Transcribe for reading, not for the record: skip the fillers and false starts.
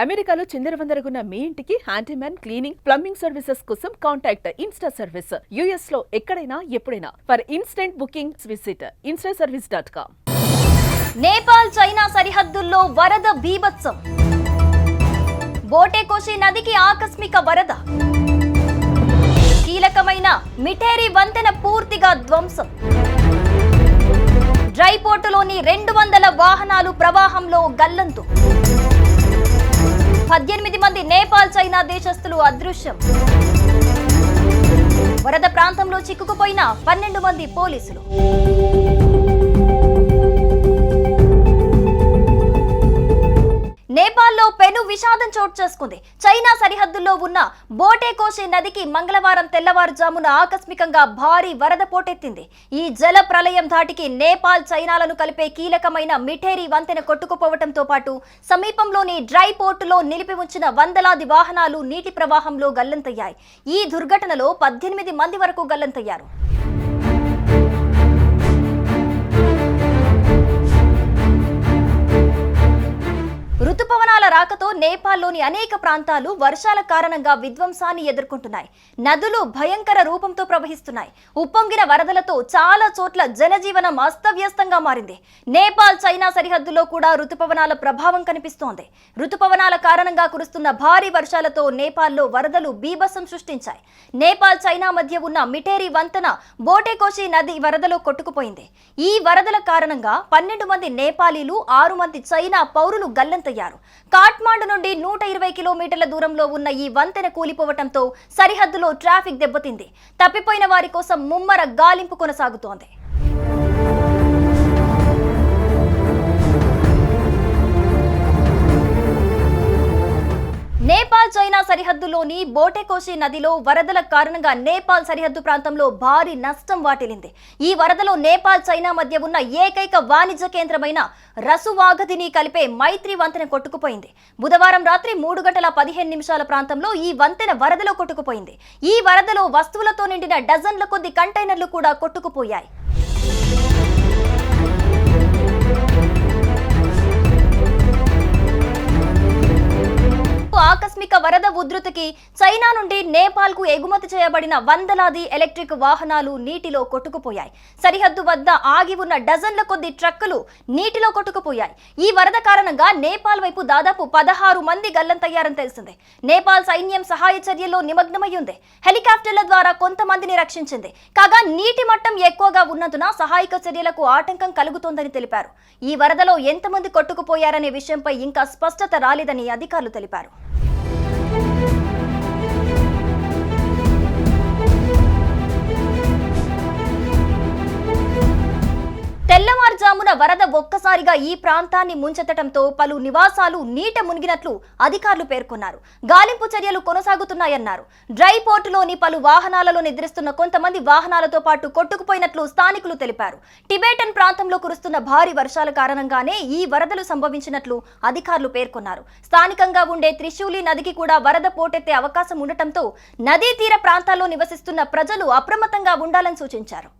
అమెరికాలో చిందరవందరగున్న మీ ఇంటికి handyman cleaning plumbing services కోసం కాంటాక్ట్ ఇన్స్టా సర్వీస్. యుఎస్ లో ఎక్కడైనా ఎప్పుడైనా for instant booking visit instaservice.com. Nepal China సరిహద్దుల్లో వరద బీభత్సం. బోటేకోషి నదికి ఆకస్మిక వరద. కీలకమైన మిఠేరి వంతెన పూర్తిగా ధ్వంసం. డ్రై పోర్టులోని 200 వాహనాలు ప్రవాహంలో గల్లంతు. 18 మంది నేపాల్ చైనా దేశస్థులు అదృశ్యం. వరద ప్రాంతంలో చిక్కుకుపోయిన 12 మంది పోలీసులు. నేపాల్లో పెను విషాదం చోటు చేసుకుంది. చైనా సరిహద్దుల్లో ఉన్న బోటేకోషి నదికి మంగళవారం తెల్లవారుజామున ఆకస్మికంగా భారీ వరద పోటెత్తింది. ఈ జల ప్రళయం ధాటికి నేపాల్ చైనాలను కలిపే కీలకమైన మిఠేరి వంతెన కొట్టుకుపోవడంతో పాటు సమీపంలోని డ్రై పోర్టులో నిలిపి ఉంచిన వందలాది వాహనాలు నీటి ప్రవాహంలో గల్లంతయ్యాయి. ఈ దుర్ఘటనలో 18 మంది వరకు గల్లంతయ్యారు. రుతుపవనాల రాకతో నేపాల్లోని అనేక ప్రాంతాలు వర్షాల కారణంగా విధ్వంసాన్ని ఎదుర్కొంటున్నాయి. నదులు భయంకర రూపంతో ప్రవహిస్తున్నాయి. ఉప్పొంగిన వరదలతో చాలా చోట్ల జనజీవనం అస్తవ్యస్తంగా మారింది. నేపాల్ చైనా సరిహద్దులో కూడా రుతుపవనాల ప్రభావం కనిపిస్తోంది. రుతుపవనాల కారణంగా కురుస్తున్న భారీ వర్షాలతో నేపాల్లో వరదలు బీభత్సం సృష్టించాయి. నేపాల్ చైనా మధ్య ఉన్న మిఠేరి వంతెన బోటేకోషి నది వరదలో కొట్టుకుపోయింది. ఈ వరదల కారణంగా 12 మంది నేపాలీలు 6 మంది చైనా పౌరులు గల్లంతయ్యారు. కాఠ్మాండు నుండి 120 కిలోమీటర్ల దూరంలో ఉన్న ఈ వంతెన కూలిపోవటంతో సరిహద్దులో ట్రాఫిక్ దెబ్బతింది. తప్పిపోయిన వారి కోసం ముమ్మర గాలింపు కొనసాగుతోంది. నేపాల్ చైనా సరిహద్దులోని బోటేకోషి నదిలో వరదల కారణంగా నేపాల్ సరిహద్దు ప్రాంతంలో భారీ నష్టం వాటిల్లింది. ఈ వరదలో నేపాల్ చైనా మధ్య ఉన్న ఏకైక వాణిజ్య కేంద్రమైన రసువాగదిని కలిపే మైత్రి వంతెన కొట్టుకుపోయింది. బుధవారం రాత్రి 3 గంటల 15 నిమిషాల ప్రాంతంలో ఈ వంతెన వరదలో కొట్టుకుపోయింది. ఈ వరదలో వస్తువులతో నిండిన డజన్ల కొద్ది కంటైనర్లు కూడా కొట్టుకుపోయాయి. ఆకస్మిక వరద ఉధృతికి చైనా నుండి నేపాల్ కు ఎగుమతి చేయబడిన వందలాది ఎలక్ట్రిక్ వాహనాలు నీటిలో కొట్టుకుపోయాయి. సరిహద్దు వద్ద ఆగి ఉన్న డజన్ల కొద్ది ట్రక్కులు నీటిలో కొట్టుకుపోయాయి. ఈ వరద కారణంగా నేపాల్ వైపు దాదాపు 16 మంది గల్లంతయ్యారని తెలిసింది. నేపాల్ సైన్యం సహాయ చర్యల్లో నిమగ్నమయ్యింది. హెలికాప్టర్ల ద్వారా కొంతమందిని రక్షించింది. కాగా నీటి మట్టం ఎక్కువగా ఉన్నందున సహాయక చర్యలకు ఆటంకం కలుగుతోందని తెలిపారు. ఈ వరదలో ఎంతమంది కొట్టుకుపోయారనే విషయంపై ఇంకా స్పష్టత రాలేదని అధికారులు తెలిపారు. తెల్లవారుజామున వరద ఒక్కసారిగా ఈ ప్రాంతాన్ని ముంచెత్తడంతో పలు నివాసాలు నీట మునిగినట్లు అధికారులు పేర్కొన్నారు. గాలింపు చర్యలు కొనసాగుతున్నాయన్నారు. డ్రై పోర్టులోని పలు వాహనాలలో నిద్రిస్తున్న కొంతమంది వాహనాలతో పాటు కొట్టుకుపోయినట్లు స్థానికులు తెలిపారు. టిబెటన్ ప్రాంతంలో కురుస్తున్న భారీ వర్షాల కారణంగానే ఈ వరదలు సంభవించినట్లు అధికారులు పేర్కొన్నారు. స్థానికంగా ఉండే త్రిశూలి నదికి కూడా వరద పోటెత్తే అవకాశం ఉండటంతో నదీ తీర ప్రాంతాల్లో నివసిస్తున్న ప్రజలు అప్రమత్తంగా ఉండాలని సూచించారు.